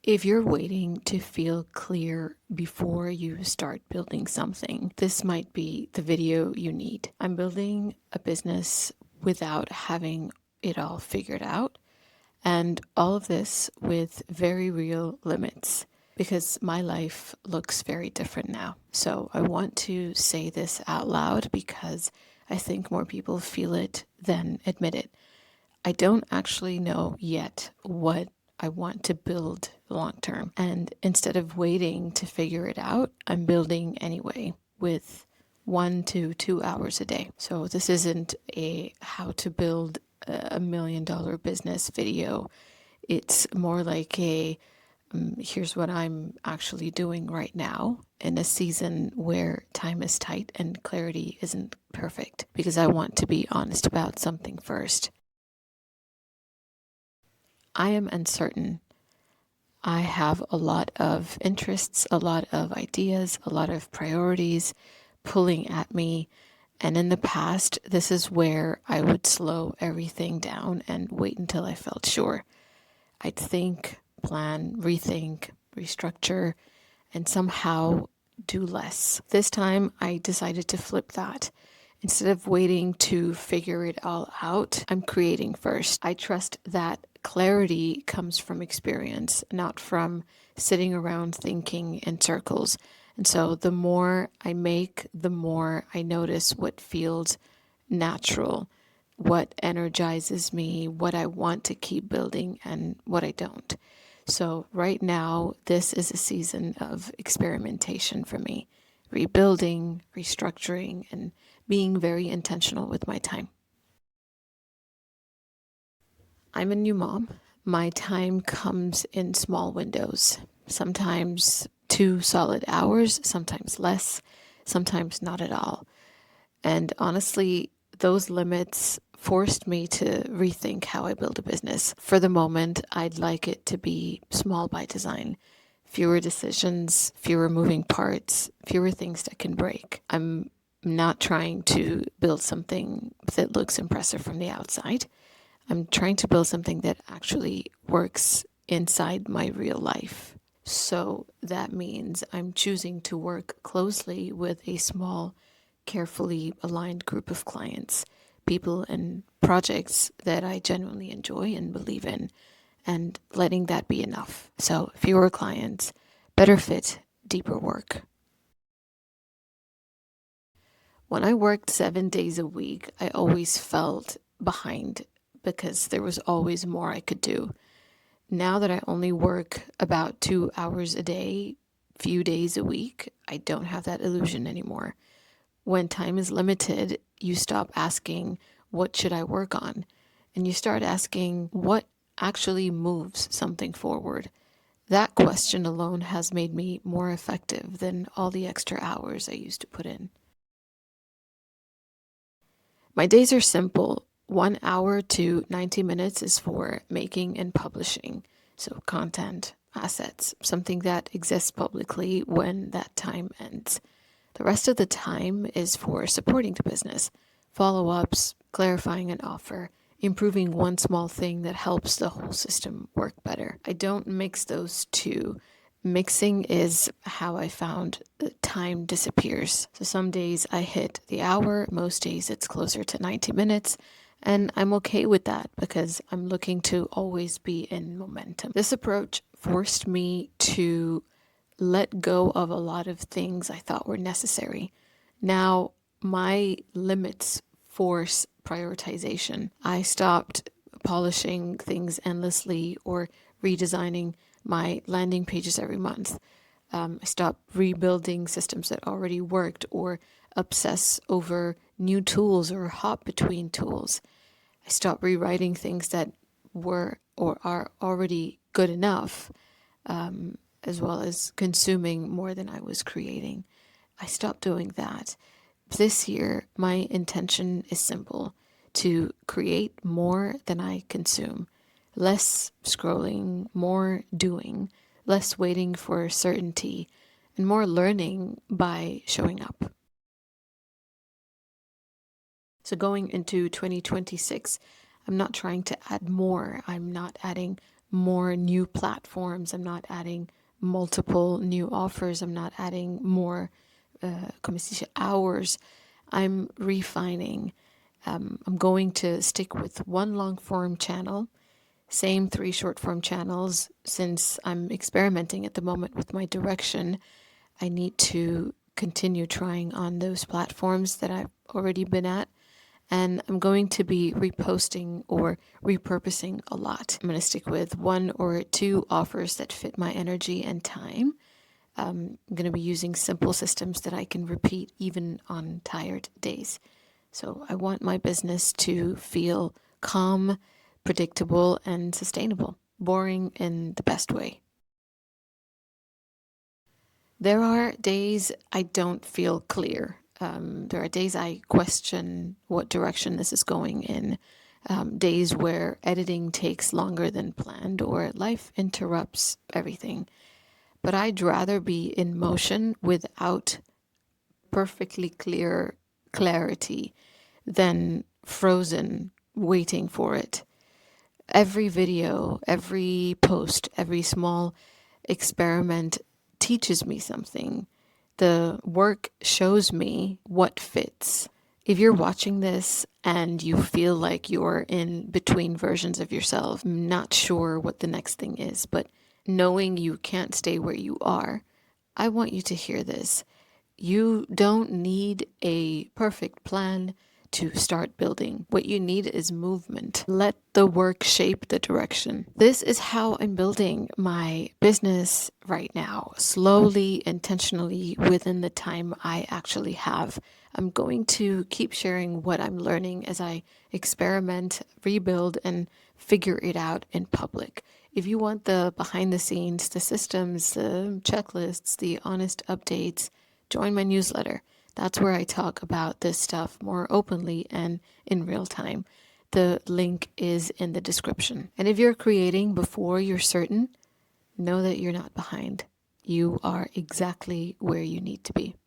If you're waiting to feel clear before you start building something, this might be the video you need. I'm building a business without having it all figured out, and all of this with very real limits because my life looks very different now. So I want to say this out loud because I think more people feel it than admit it. I don't actually know yet what I want to build long term. And instead of waiting to figure it out, I'm building anyway with 1 to 2 hours a day. So this isn't a how to build $1 million business video. It's more like a here's what I'm actually doing right now in a season where time is tight and clarity isn't perfect because I want to be honest about something first. I am uncertain. I have a lot of interests, a lot of ideas, a lot of priorities pulling at me. And in the past, this is where I would slow everything down and wait until I felt sure. I'd think, plan, rethink, restructure, and somehow do less. This time, I decided to flip that. Instead of waiting to figure it all out, I'm creating first. I trust that clarity comes from experience, not from sitting around thinking in circles. And so the more I make, the more I notice what feels natural, what energizes me, what I want to keep building, and what I don't. So, right now, this is a season of experimentation for me, rebuilding, restructuring, and being very intentional with my time. I'm a new mom. My time comes in small windows, sometimes 2 solid hours, sometimes less, sometimes not at all. And honestly, those limits forced me to rethink how I build a business. For the moment, I'd like it to be small by design. Fewer decisions, fewer moving parts, fewer things that can break. I'm not trying to build something that looks impressive from the outside. I'm trying to build something that actually works inside my real life. So that means I'm choosing to work closely with a small, carefully aligned group of clients, people and projects that I genuinely enjoy and believe in, and letting that be enough. So fewer clients, better fit, deeper work. When I worked 7 days a week, I always felt behind because there was always more I could do. Now that I only work about 2 hours a day, few days a week, I don't have that illusion anymore. When time is limited, you stop asking, what should I work on? And you start asking, what actually moves something forward? That question alone has made me more effective than all the extra hours I used to put in. My days are simple. 1 hour to 90 minutes is for making and publishing. So, content, assets, something that exists publicly when that time ends. The rest of the time is for supporting the business, follow ups, clarifying an offer, improving one small thing that helps the whole system work better. I don't mix those two. Mixing is how I found the time disappears. So some days I hit the hour, most days it's closer to 90 minutes, and I'm okay with that because I'm looking to always be in momentum. This approach forced me to let go of a lot of things I thought were necessary. Now, my limits force prioritization. I stopped polishing things endlessly or redesigning my landing pages every month. I stopped rebuilding systems that already worked or obsess over new tools or hop between tools. I stopped rewriting things that were or are already good enough, as well as consuming more than I was creating. I stopped doing that. This year, my intention is simple to create more than I consume. Less scrolling, more doing, less waiting for certainty, and more learning by showing up. So, going into 2026, I'm not trying to add more. I'm not adding more new platforms. I'm not adding multiple new offers. I'm not adding more hours. I'm refining. I'm going to stick with one long form channel, same 3 short form channels. Since I'm experimenting at the moment with my direction, I need to continue trying on those platforms that I've already been at. And I'm going to be reposting or repurposing a lot. I'm going to stick with 1 or 2 offers that fit my energy and time. I'm going to be using simple systems that I can repeat even on tired days. So I want my business to feel calm, predictable, and sustainable. Boring in the best way. There are days I don't feel clear. There are days I question what direction this is going in. Days where editing takes longer than planned or life interrupts everything. But I'd rather be in motion without perfectly clear clarity than frozen waiting for it. Every video, every post, every small experiment teaches me something. The work shows me what fits. If you're watching this and you feel like you're in between versions of yourself, not sure what the next thing is, but knowing you can't stay where you are, I want you to hear this. You don't need a perfect plan to start building. What you need is movement. Let the work shape the direction. This is how I'm building my business right now, slowly, intentionally, within the time I actually have. I'm going to keep sharing what I'm learning as I experiment, rebuild, and figure it out in public. If you want the behind the scenes, the systems, the checklists, the honest updates, join my newsletter. That's where I talk about this stuff more openly and in real time. The link is in the description. And if you're creating before you're certain, know that you're not behind. You are exactly where you need to be.